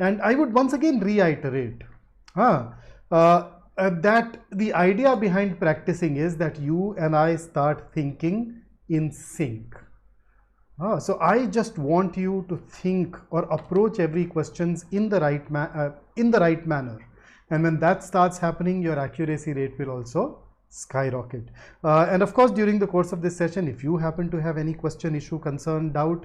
And I would once again reiterate that the idea behind practicing is that you and I start thinking in sync. So I just want you to think or approach every questions in the right manner, and when that starts happening, your accuracy rate will also skyrocket. And of course, during the course of this session, if you happen to have any question, issue, concern, doubt,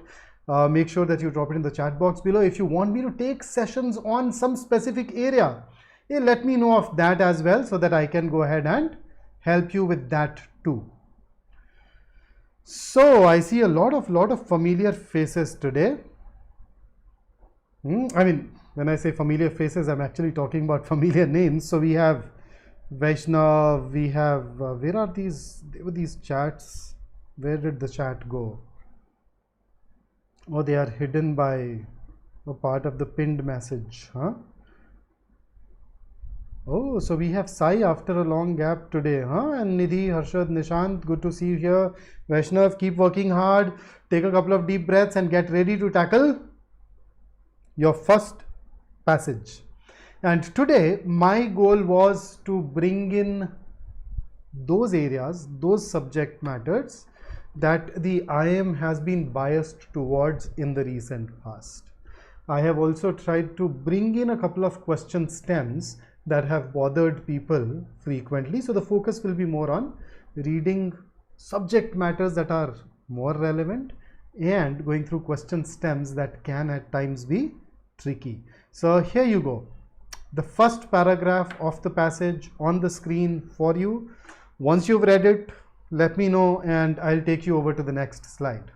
make sure that you drop it in the chat box below. If you want me to take sessions on some specific area, let me know of that as well, so that I can go ahead and help you with that too. So I see a lot of familiar faces today. I mean, when I say familiar faces, I'm actually talking about familiar names. So we have Vaishnav, we have, where are these? There were these chats. Where did the chat go? Oh, they are hidden by a part of the pinned message, huh? Oh, so we have Sai after a long gap today, huh? And Nidhi, Harshad, Nishant, good to see you here. Vaishnav, keep working hard. Take a couple of deep breaths and get ready to tackle your first passage. And today, my goal was to bring in those areas, those subject matters that the IM has been biased towards in the recent past. I have also tried to bring in a couple of question stems that have bothered people frequently. So the focus will be more on reading subject matters that are more relevant and going through question stems that can at times be tricky. So here you go. The first paragraph of the passage on the screen for you. Once you've read it, let me know and I'll take you over to the next slide.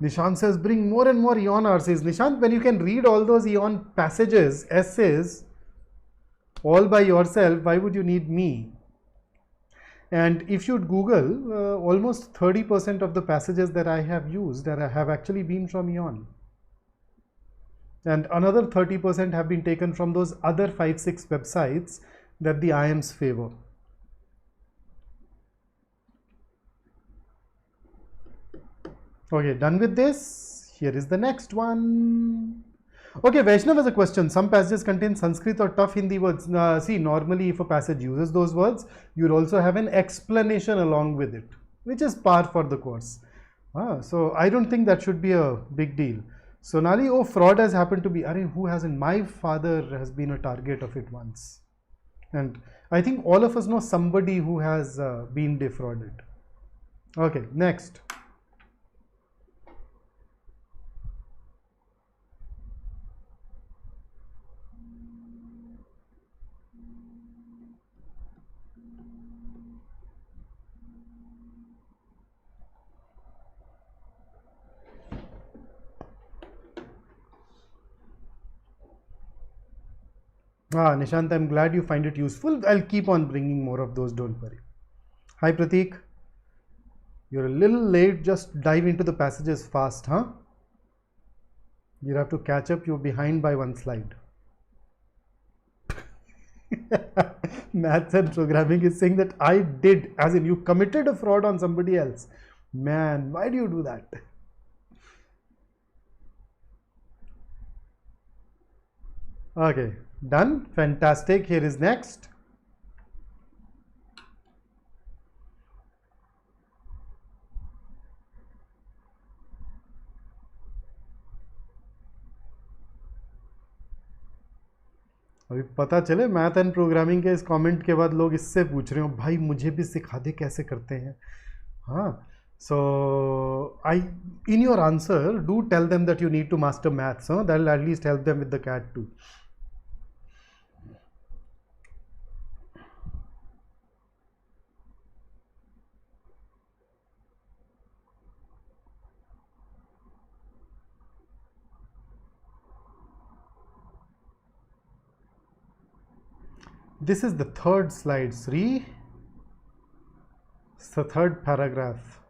Nishant says, bring more and more Eon RCs. Nishant, when you can read all those Eon passages, essays, all by yourself, why would you need me? And if you'd Google, almost 30% of the passages that I have used have actually been from Eon. And another 30% have been taken from those other 5-6 websites that the IMs favor. Okay, done with this. Here is the next one. Okay, Vaishnav has a question. Some passages contain Sanskrit or tough Hindi words. See, normally if a passage uses those words, you'll also have an explanation along with it, which is par for the course. So I don't think that should be a big deal. Sonali, oh, fraud has happened to be, who hasn't? My father has been a target of it once. And I think all of us know somebody who has been defrauded. Okay, next. Nishant, I'm glad you find it useful. I'll keep on bringing more of those, don't worry. Hi Prateek. You're a little late, just dive into the passages fast, huh? You have to catch up, you're behind by one slide. Maths and programming is saying that I did, as in you committed a fraud on somebody else. Man, why do you do that? Okay, done. Fantastic. Here is next. अभी पता चले math and programming के इस comment के बाद लोग इससे पूछ रहे हो भाई मुझे भी सिखा दे कैसे करते हैं. हाँ, so in your answer do tell them that you need to master maths. That will at least help them with the CAT too. This is the third slide, Sri. It's the third paragraph.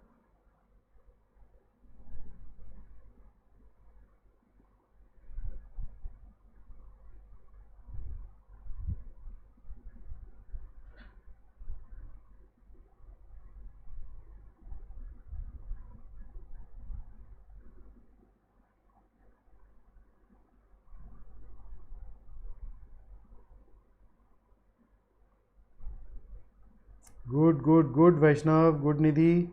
Good, good, good, Vaishnav, good, Nidhi.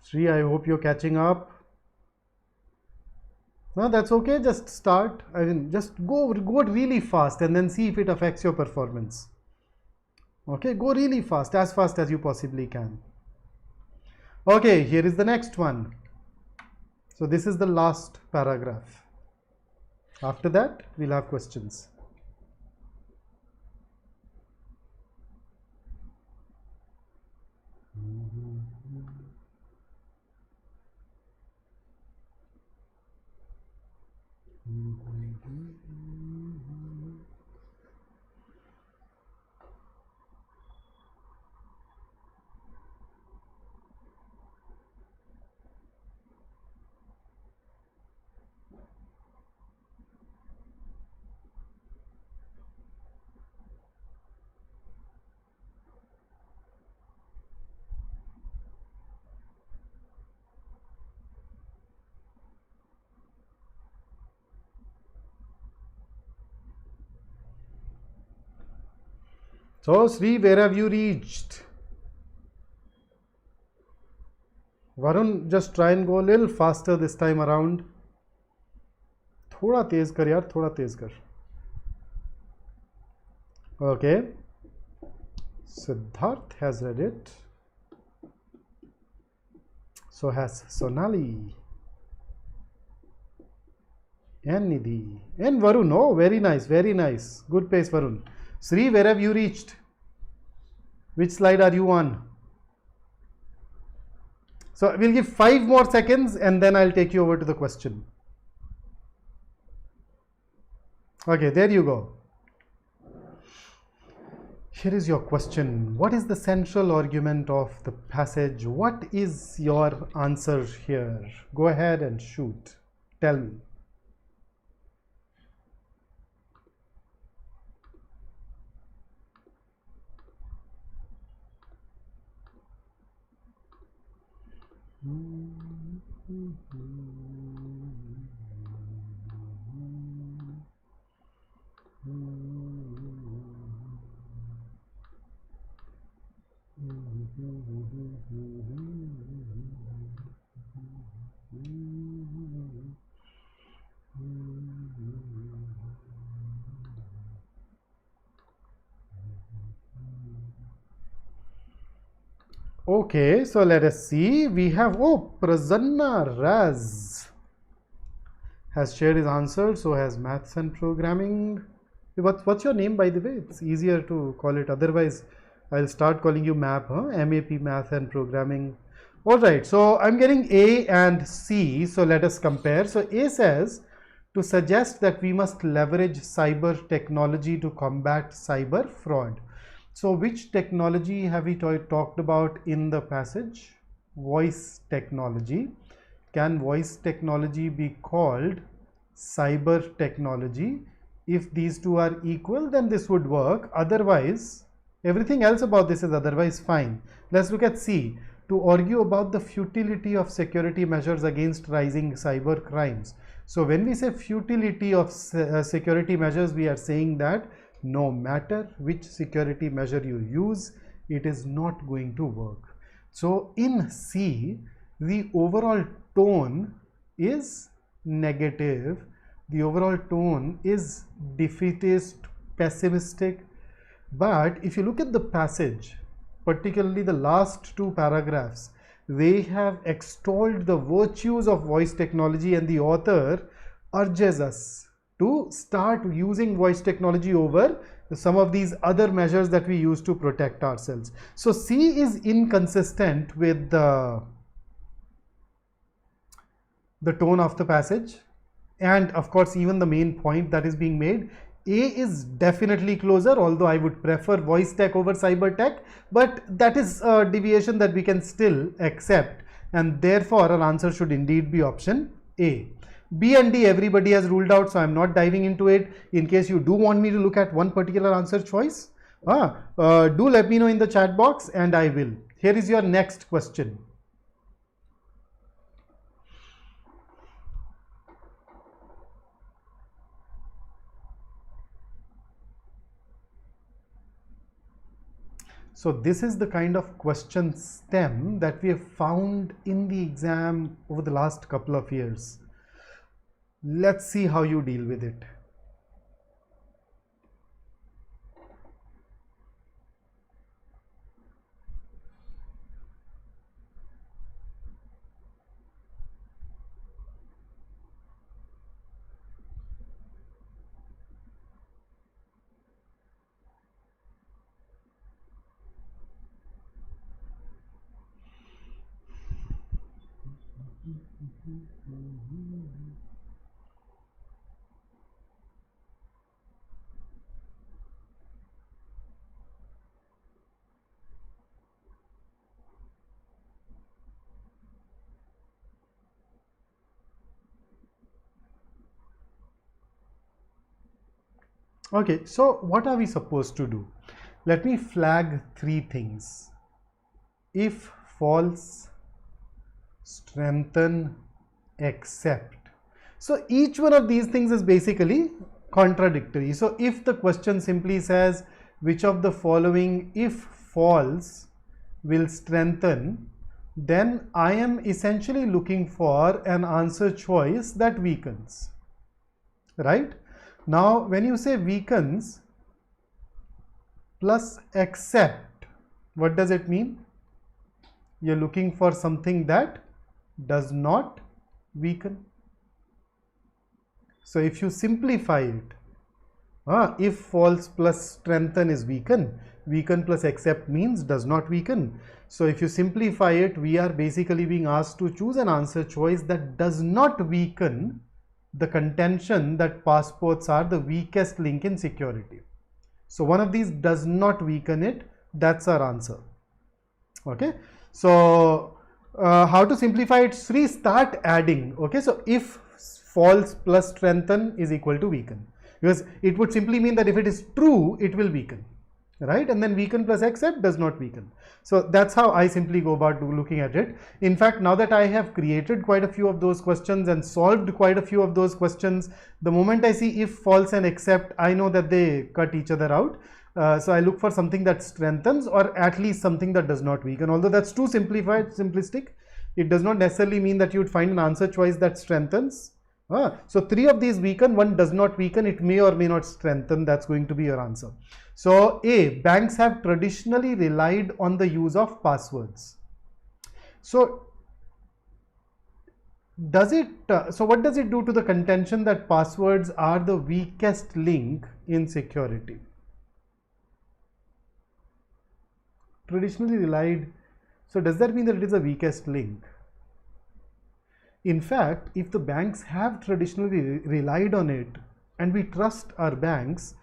Sri, I hope you're catching up. No, that's okay, just start. I mean, just go really fast and then see if it affects your performance. Okay, go really fast as you possibly can. Okay, here is the next one. So this is the last paragraph. After that, we'll have questions. So, Sri, where have you reached? Varun, just try and go a little faster this time around. थोड़ा तेज कर यार, थोड़ा तेज कर. Okay. Siddharth has read it. So has Sonali. And Nidhi. And Varun. Oh, very nice, very nice. Good pace, Varun. Sri, where have you reached? Which slide are you on? So we'll give 5 more seconds and then I'll take you over to the question. Okay, there you go. Here is your question. What is the central argument of the passage? What is your answer here? Go ahead and shoot. Tell me. Okay, so let us see. We have, Prasanna Raz has shared his answer. So has maths and programming. What's your name, by the way? It's easier to call it. Otherwise, I'll start calling you MAP, MAP, math and programming. All right, so I'm getting A and C. So let us compare. So A says to suggest that we must leverage cyber technology to combat cyber fraud. So which technology have we talked about in the passage? Voice technology. Can voice technology be called cyber technology? If these two are equal, then this would work. Otherwise, everything else about this is otherwise fine. Let's look at C. To argue about the futility of security measures against rising cyber crimes. So when we say futility of security measures, we are saying that no matter which security measure you use, it is not going to work. So in C, the overall tone is negative. The overall tone is defeatist, pessimistic. But if you look at the passage, particularly the last 2 paragraphs, they have extolled the virtues of voice technology, and the author urges us to start using voice technology over some of these other measures that we use to protect ourselves. So C is inconsistent with the tone of the passage, and of course even the main point that is being made. A is definitely closer, although I would prefer voice tech over cyber tech, but that is a deviation that we can still accept, and therefore our answer should indeed be option A. B and D everybody has ruled out, so I'm not diving into it. In case you do want me to look at one particular answer choice, do let me know in the chat box and I will. Here is your next question. So this is the kind of question stem that we have found in the exam over the last couple of years. Let's see how you deal with it. Okay, so what are we supposed to do? Let me flag three things. If, false, strengthen, except. So each one of these things is basically contradictory. So if the question simply says which of the following, if false, will strengthen, then I am essentially looking for an answer choice that weakens, right? Now when you say weakens plus except, what does it mean? You're looking for something that does not weaken. So if you simplify it, if false plus strengthen is weaken, weaken plus except means does not weaken. So if you simplify it, we are basically being asked to choose an answer choice that does not weaken the contention that passports are the weakest link in security. So one of these does not weaken it, that's our answer. Okay, so how to simplify it? Sri, start adding. Okay, so if false plus strengthen is equal to weaken, because it would simply mean that if it is true, it will weaken, right? And then weaken plus except does not weaken. So that's how I simply go about looking at it. In fact, now that I have created quite a few of those questions and solved quite a few of those questions, the moment I see if, false and except, I know that they cut each other out. So I look for something that strengthens or at least something that does not weaken. Although that's too simplistic, it does not necessarily mean that you would find an answer choice that strengthens. So three of these weaken, one does not weaken, it may or may not strengthen, that's going to be your answer. So A, banks have traditionally relied on the use of passwords. So does it, so what does it do to the contention that passwords are the weakest link in security? Traditionally relied, so does that mean that it is the weakest link? In fact, if the banks have traditionally relied on it and we trust our banks,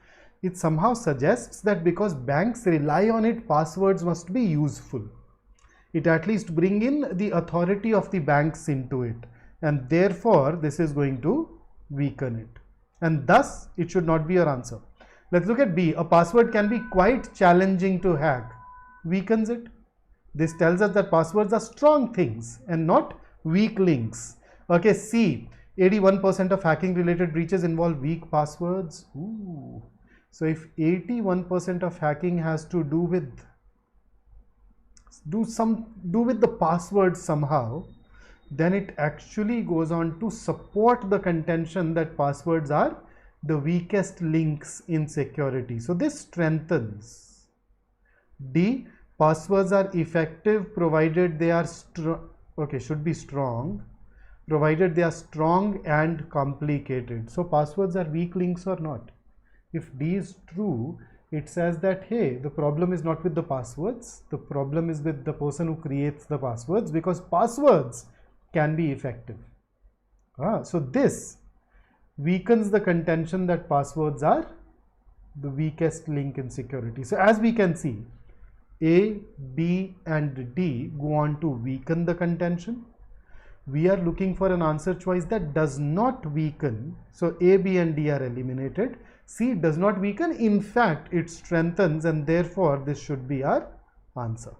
it somehow suggests that because banks rely on it, passwords must be useful. It at least bring in the authority of the banks into it, and therefore this is going to weaken it, and thus it should not be your answer. Let's look at B. A password can be quite challenging to hack. Weakens it. This tells us that passwords are strong things and not weak links. Okay, C. 81% of hacking related breaches involve weak passwords. Ooh. So if 81% of hacking has to do with the password somehow, then it actually goes on to support the contention that passwords are the weakest links in security. So this strengthens. D. Passwords are effective provided they are should be strong, provided they are strong and complicated. So passwords are weak links or not? If D is true, it says that, hey, the problem is not with the passwords, the problem is with the person who creates the passwords, because passwords can be effective. So this weakens the contention that passwords are the weakest link in security. So as we can see, A, B and D go on to weaken the contention. We are looking for an answer choice that does not weaken. So A, B and D are eliminated. C does not weaken. In fact, it strengthens, and therefore this should be our answer.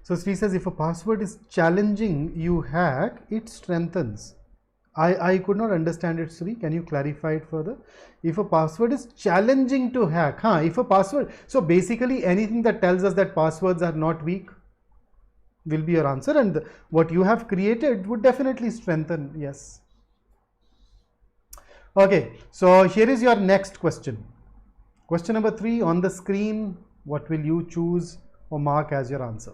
So Sri says, if a password is challenging, you hack, it strengthens. I could not understand it, Sri. Can you clarify it further? If a password is challenging to hack, if a password, so basically anything that tells us that passwords are not weak will be your answer, and what you have created would definitely strengthen. Yes. Okay, so here is your next question. Question number 3 on the screen. What will you choose or mark as your answer?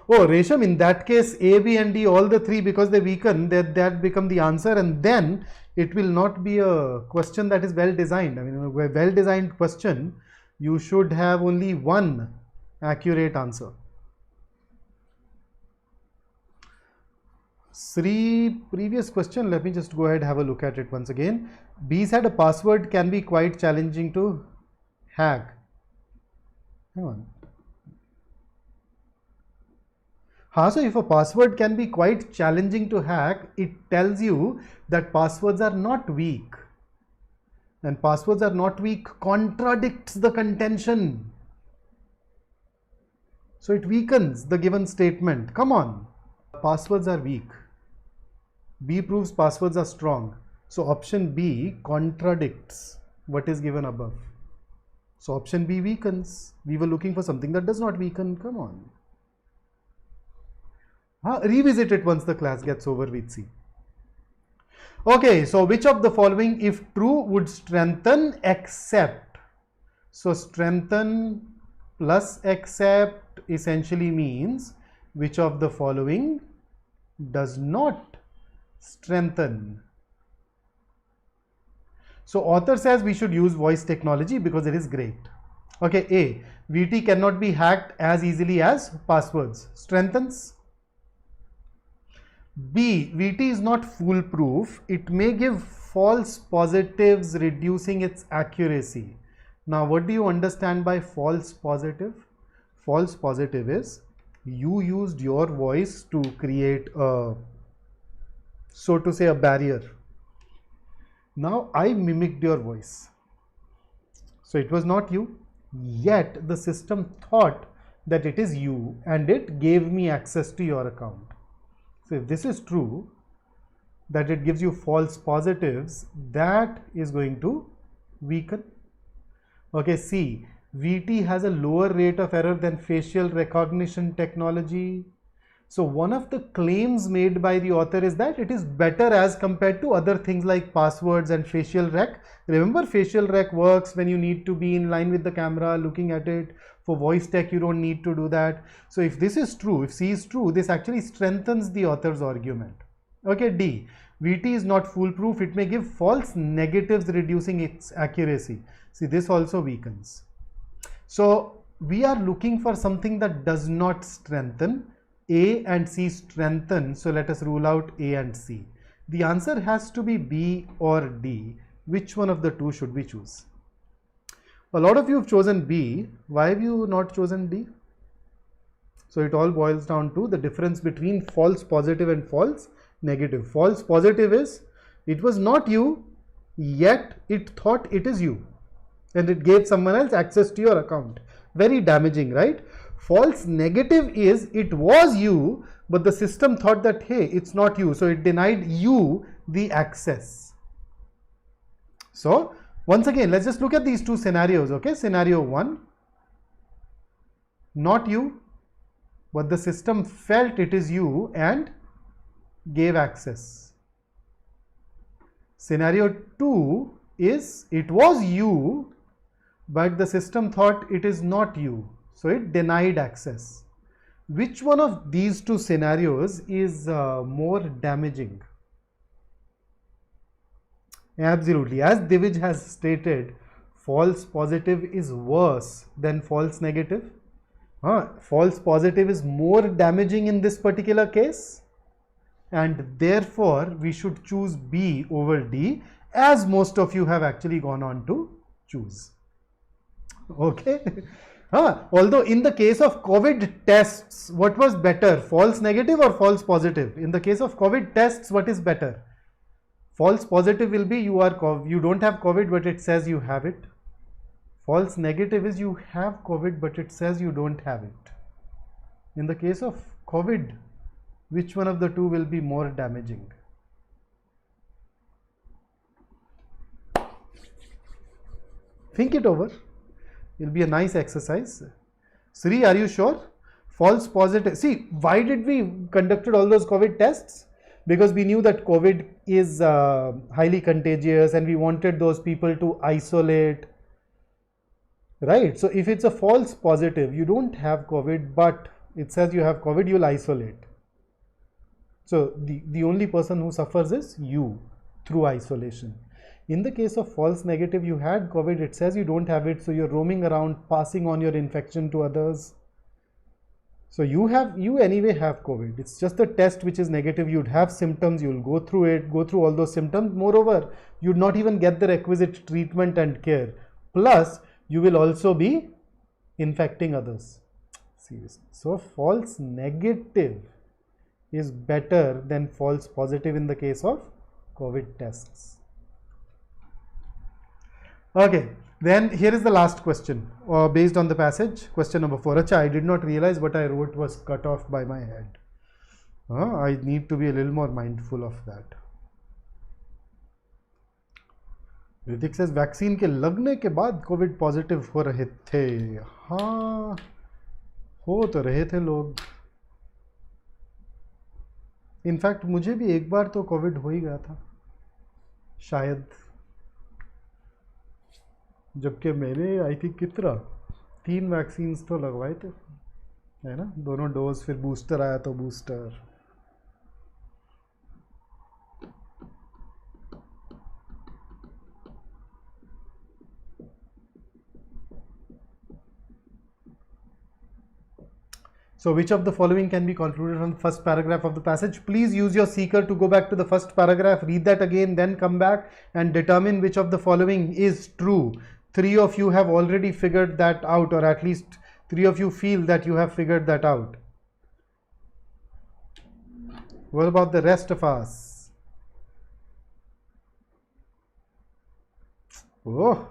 Oh, Resham, in that case, A, B and D, all the 3, because they weaken, that become the answer, and then it will not be a question that is well designed. I mean, a well designed question, you should have only one accurate answer. Sri, previous question, let me just go ahead and have a look at it once again. B said a password can be quite challenging to hack. Hang on. So if a password can be quite challenging to hack, it tells you that passwords are not weak. And passwords are not weak contradicts the contention. So it weakens the given statement. Come on. Passwords are weak. B proves passwords are strong. So option B contradicts what is given above. So option B weakens. We were looking for something that does not weaken. Come on. Revisit it once the class gets over with C. Okay, so which of the following, if true, would strengthen except? So strengthen plus except essentially means which of the following does not strengthen. So author says we should use voice technology because it is great. Okay, A, VT cannot be hacked as easily as passwords. Strengthens. B, VT is not foolproof. It may give false positives, reducing its accuracy. Now, what do you understand by false positive? False positive is you used your voice to create a, so to say, a barrier. Now, I mimicked your voice. So, it was not you, yet the system thought that it is you and it gave me access to your account. So if this is true, that it gives you false positives, that is going to weaken. Okay, C, VT has a lower rate of error than facial recognition technology. So one of the claims made by the author is that it is better as compared to other things like passwords and facial rec. Remember, facial rec works when you need to be in line with the camera looking at it. For voice tech, you don't need to do that. So if this is true, if C is true, this actually strengthens the author's argument. Okay, D, VT is not foolproof. It may give false negatives, reducing its accuracy. See, this also weakens. So we are looking for something that does not strengthen. A and C strengthen. So let us rule out A and C. The answer has to be B or D. Which one of the two should we choose? A lot of you have chosen B. Why have you not chosen D? So it all boils down to the difference between false positive and false negative. False positive is it was not you, yet it thought it is you, and it gave someone else access to your account. Very damaging, right? False negative is it was you, but the system thought that, hey, it's not you, so it denied you the access. So once again, let's just look at these two scenarios. Okay, scenario 1, not you, but the system felt it is you and gave access. Scenario 2 is it was you, but the system thought it is not you, so it denied access. Which one of these two scenarios is more damaging? Absolutely, as Divij has stated, false positive is worse than false negative? False positive is more damaging in this particular case, and therefore we should choose B over D, as most of you have actually gone on to choose. Okay. Although in the case of COVID tests, what was better, false negative or false positive? In the case of COVID tests, what is better? False positive will be you don't have COVID, but it says you have it. False negative is you have COVID, but it says you don't have it. In the case of COVID, which one of the two will be more damaging? Think it over. It'll be a nice exercise. Sri, are you sure? False positive. See, why did we conducted all those COVID tests? Because we knew that COVID is highly contagious and we wanted those people to isolate. Right? So if it's a false positive, you don't have COVID, but it says you have COVID, you'll isolate. So the only person who suffers is you through isolation. In the case of false negative, you had COVID, it says you don't have it, so you're roaming around passing on your infection to others. So you anyway have COVID. It's just a test which is negative. You'd have symptoms, you'll go through all those symptoms. Moreover, you'd not even get the requisite treatment and care. Plus, you will also be infecting others. Seriously. So false negative is better than false positive in the case of COVID tests. Okay, then here is the last question based on the passage, question number 4. Acha, I did not realize what I wrote was cut off by my head. I need to be a little more mindful of that. Ritik says vaccine के लगने के बाद Covid positive हो रहे थे. हाँ, हो तो रहे थे लोग. इनफैक्ट मुझे भी एक बार तो कोविड हो ही गया था शायद, जबकि मैंने आई थिंक कितना 3 वैक्सीन्स तो लगवाए थे, है ना, दोनों डोज, फिर बूस्टर आया तो booster. So which of the following can be concluded from the first paragraph of the passage? Please use your seeker to go back to the first paragraph, read that again, then come back and determine which of the following is true. 3 of you have already figured that out, or at least 3 of you feel that you have figured that out. What about the rest of us? Oh,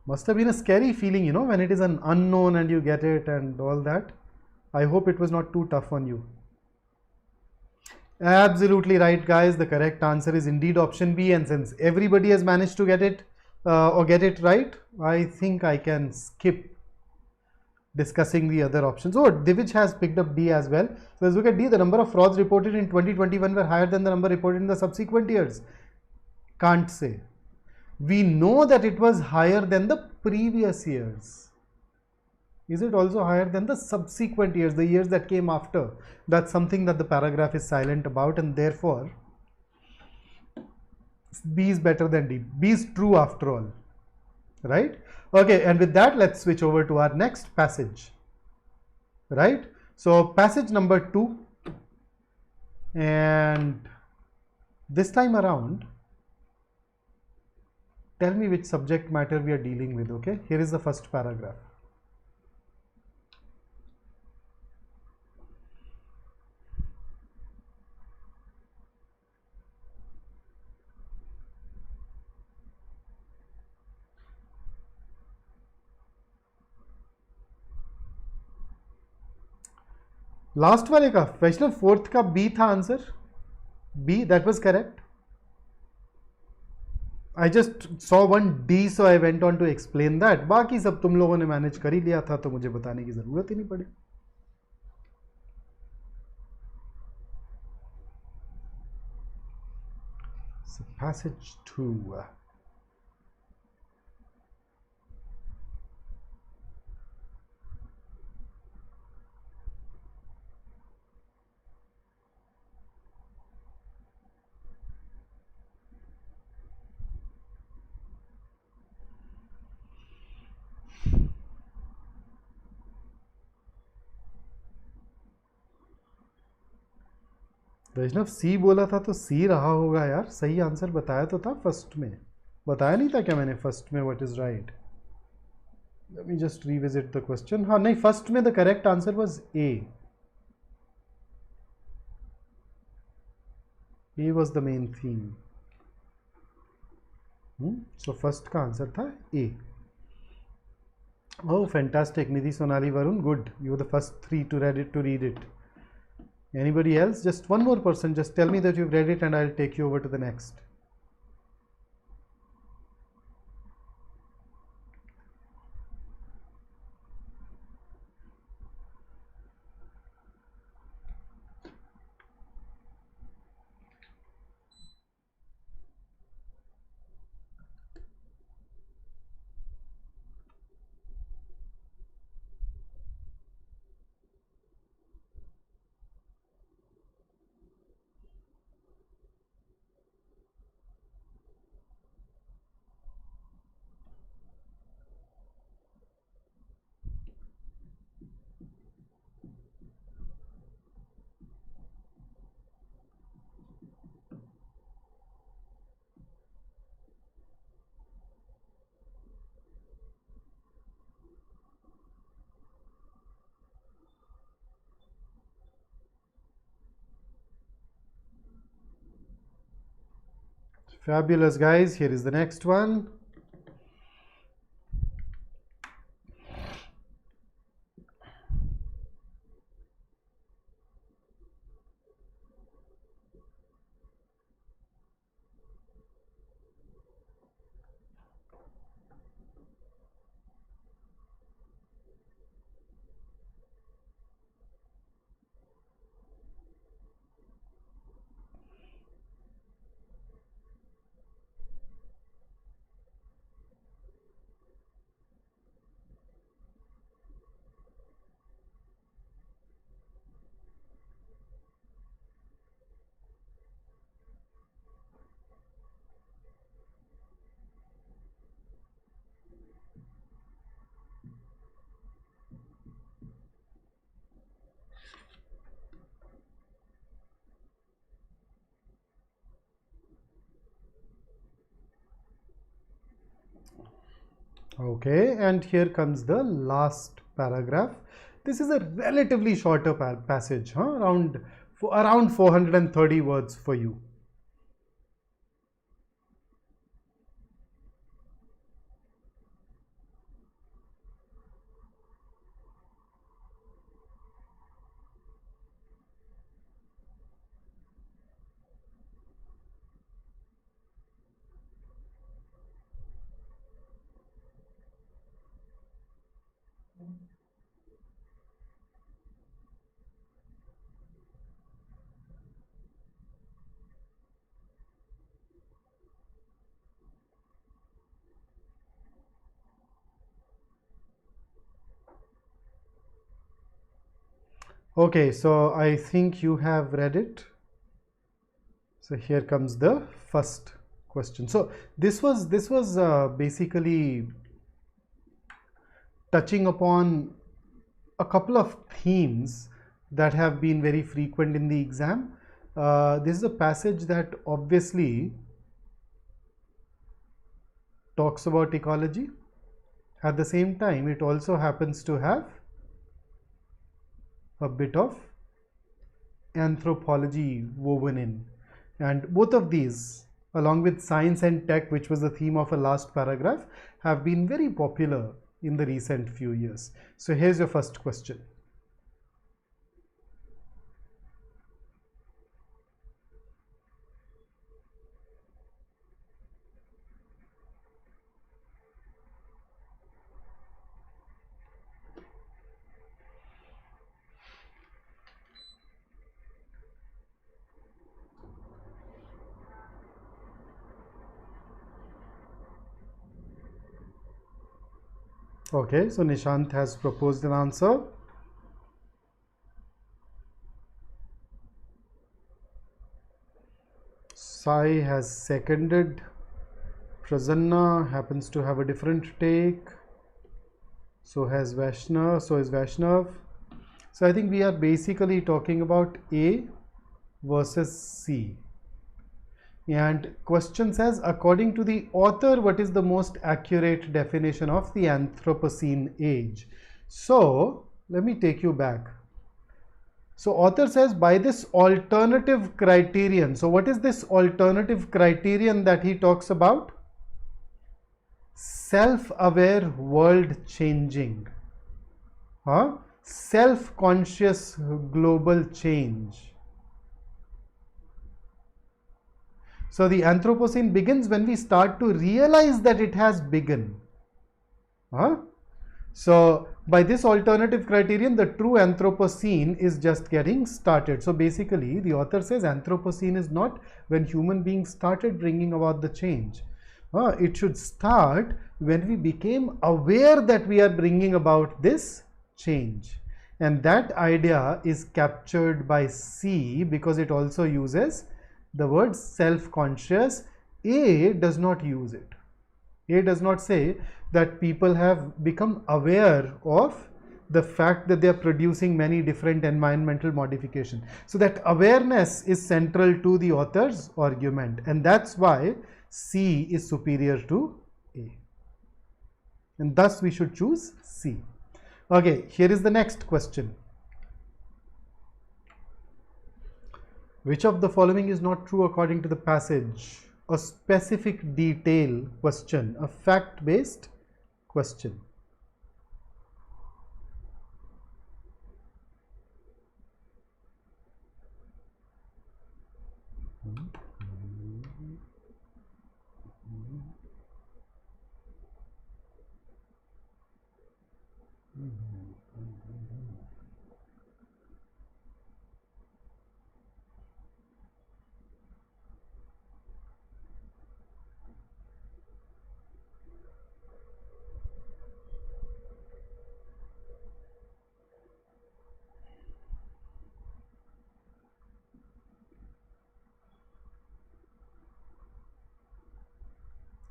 must have been a scary feeling, you know, when it is an unknown and you get it and all that. I hope it was not too tough on you. Absolutely right, guys. The correct answer is indeed option B, and since everybody has managed to get it right, I think I can skip discussing the other options. Oh, Divij has picked up D as well. So let's look at D. The number of frauds reported in 2021 were higher than the number reported in the subsequent years. Can't say. We know that it was higher than the previous years. Is it also higher than the subsequent years, the years that came after? That's something that the paragraph is silent about, and therefore B is better than D. B is true after all, right? Okay, and with that, let's switch over to our next passage, right? So passage number 2, and this time around, tell me which subject matter we are dealing with. Okay, here is the first paragraph. Last वाले का Vaishnav 4th का B था answer. B, that was correct. I just saw one D, so I went on to explain that. बाकी सब तुम लोगों ने manage कर ही लिया था, तो मुझे बताने की जरूरत ही नहीं पड़ी. So passage 2. वैष्णव सी बोला था तो सी रहा होगा यार, सही आंसर बताया तो था फर्स्ट में, बताया नहीं था क्या मैंने फर्स्ट में what is right? Let me just revisit the question. हाँ नहीं, फर्स्ट में the correct answer was a. A was the main theme. So first का आंसर था ए. Oh, fantastic, Nidhi, Sonali, Varun, good. You were the first three to read it. Anybody else? Just one more person. Just tell me that you've read it and I'll take you over to the next. Fabulous, guys. Here is the next one. Okay, and here comes the last paragraph. This is a relatively shorter passage, huh? around 430 words for you. Okay, so I think you have read it. So here comes the first question. So this was basically touching upon a couple of themes that have been very frequent in the exam. This is a passage that obviously talks about ecology. At the same time, it also happens to have a bit of anthropology woven in, and both of these, along with science and tech, which was the theme of a last paragraph, have been very popular in the recent few years. So here's your first question. Okay, so Nishant has proposed an answer. Sai has seconded. Prasanna happens to have a different take. So has Vaishnav. So is Vaishnav. So I think we are basically talking about A versus C. And question says, according to the author, what is the most accurate definition of the Anthropocene age? So let me take you back. So author says by this alternative criterion. So what is this alternative criterion that he talks about? Self-aware world changing. Self-conscious global change. So the Anthropocene begins when we start to realize that it has begun. So by this alternative criterion, the true Anthropocene is just getting started. So basically the author says Anthropocene is not when human beings started bringing about the change. It should start when we became aware that we are bringing about this change. And that idea is captured by C because it also uses the word self-conscious. A does not use it. A does not say that people have become aware of the fact that they are producing many different environmental modifications. So that awareness is central to the author's argument, and that's why C is superior to A. And thus we should choose C. Okay, here is the next question. Which of the following is not true according to the passage? A specific detail question, a fact-based question.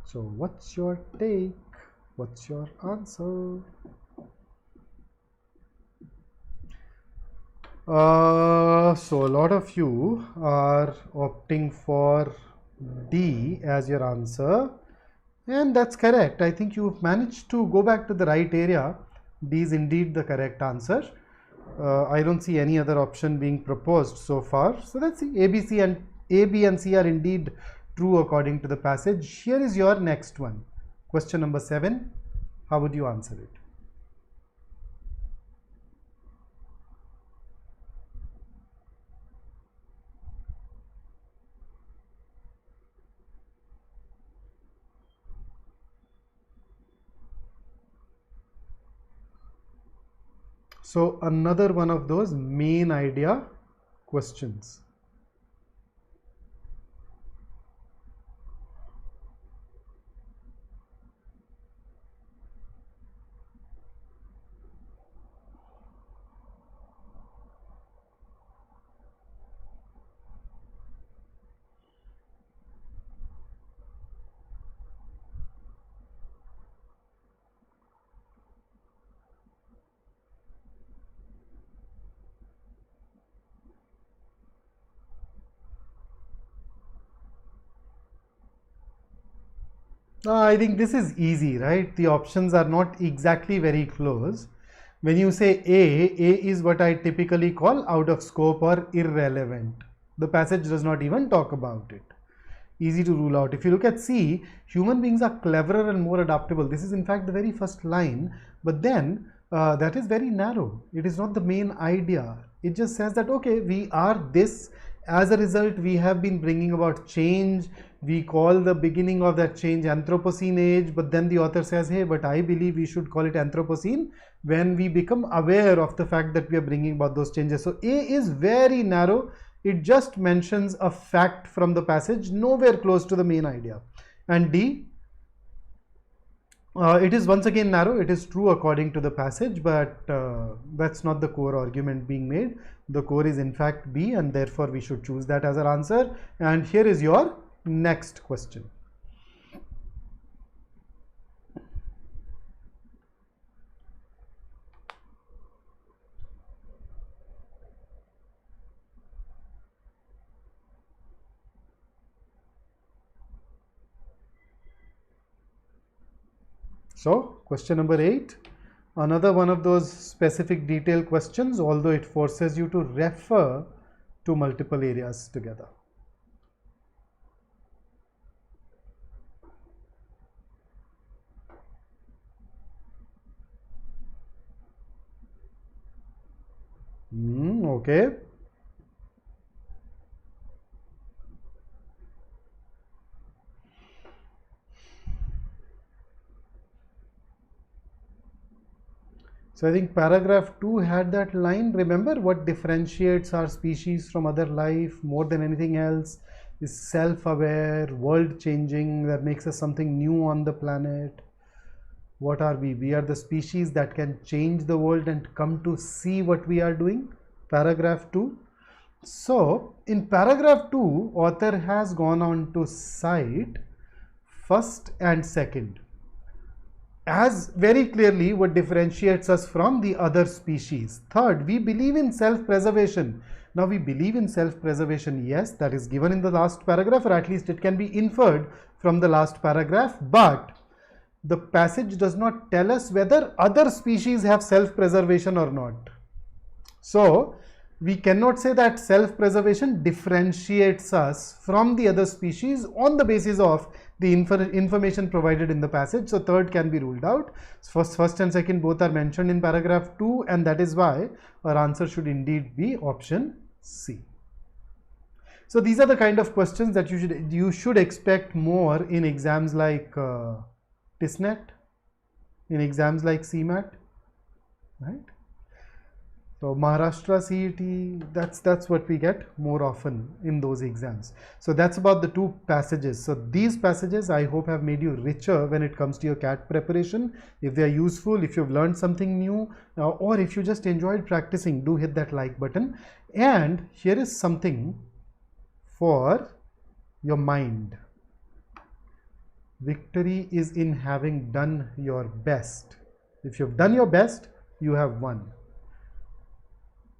So what's your take? What's your answer? So a lot of you are opting for D as your answer, and that's correct. I think you've managed to go back to the right area. D is indeed the correct answer. I don't see any other option being proposed so far. So let's see. A, B and C are indeed true according to the passage. Here is your next one. Question number 7. How would you answer it? So another one of those main idea questions. I think this is easy, right? The options are not exactly very close. When you say A is what I typically call out of scope or irrelevant. The passage does not even talk about it. Easy to rule out. If you look at C, human beings are cleverer and more adaptable. This is in fact the very first line, but then that is very narrow. It is not the main idea. It just says that, okay, we are this. As a result, we have been bringing about change. We call the beginning of that change Anthropocene age, but then the author says, hey, but I believe we should call it Anthropocene when we become aware of the fact that we are bringing about those changes. So A is very narrow. It just mentions a fact from the passage, nowhere close to the main idea. And D, it is once again narrow. It is true according to the passage, but that's not the core argument being made. The core is in fact B, and therefore we should choose that as our answer. And here is your next question. So question number 8, another one of those specific detail questions, although it forces you to refer to multiple areas together. Okay. So I think paragraph 2 had that line, remember, what differentiates our species from other life more than anything else is self-aware, world-changing, that makes us something new on the planet. What are we? We are the species that can change the world and come to see what we are doing. Paragraph 2. So in paragraph 2, author has gone on to cite first and second as very clearly what differentiates us from the other species. Third, we believe in self-preservation. Now we believe in self-preservation, yes, that is given in the last paragraph, or at least it can be inferred from the last paragraph, but the passage does not tell us whether other species have self-preservation or not. So we cannot say that self-preservation differentiates us from the other species on the basis of the information provided in the passage. So third can be ruled out. First and second both are mentioned in paragraph 2, and that is why our answer should indeed be option C. So these are the kind of questions that you should expect more in exams like TISNET, in exams like CMAT, right? So Maharashtra CET, that's what we get more often in those exams. So that's about the two passages. So these passages I hope have made you richer when it comes to your CAT preparation. If they are useful, if you've learned something new, or if you just enjoyed practicing, do hit that like button. And here is something for your mind. Victory is in having done your best. If you've done your best, you have won.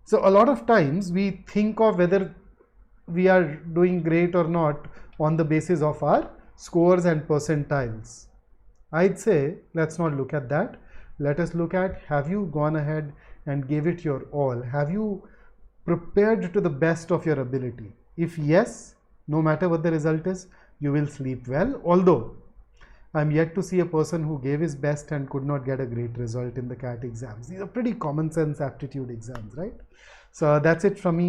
So a lot of times we think of whether we are doing great or not on the basis of our scores and percentiles. I'd say let's not look at that. Let us look at, have you gone ahead and gave it your all? Have you prepared to the best of your ability? If yes, no matter what the result is, you will sleep well. Although I'm yet to see a person who gave his best and could not get a great result in the CAT exams. These are pretty common sense aptitude exams, right? So that's it from me.